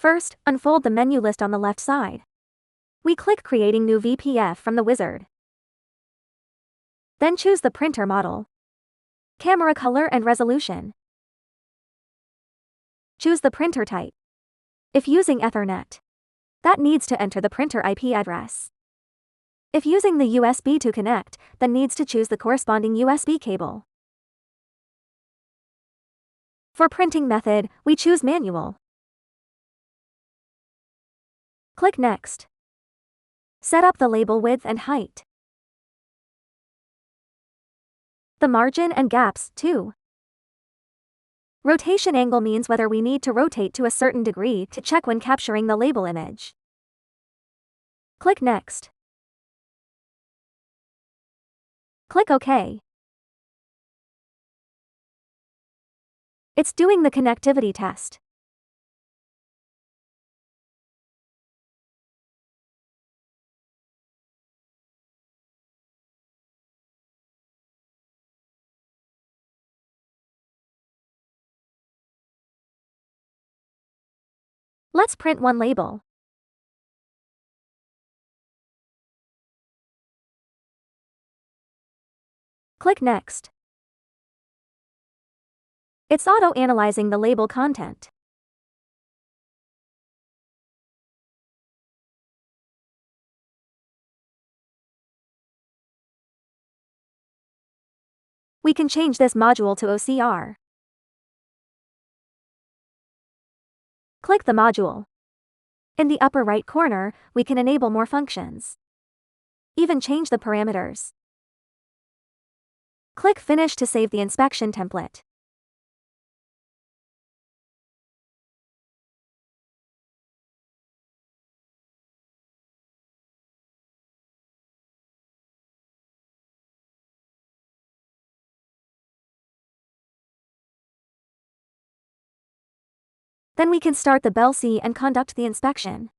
First, unfold the menu list on the left side. We click Creating New VPF from the wizard. Then choose the printer model, camera color and resolution. Choose the printer type. If using Ethernet, that needs to enter the printer IP address. If using the USB to connect, then needs to choose the corresponding USB cable. For printing method, we choose manual. Click Next. Set up the label width and height. The margin and gaps, too. Rotation angle means whether we need to rotate to a certain degree to check when capturing the label image. Click Next. Click OK. It's doing the connectivity test. Let's print one label. Click Next. It's auto-analyzing the label content. We can change this module to OCR. Click the module. In the upper right corner, we can enable more functions. Even change the parameters. Click Finish to save the inspection template. Then we can start the Bell C and conduct the inspection.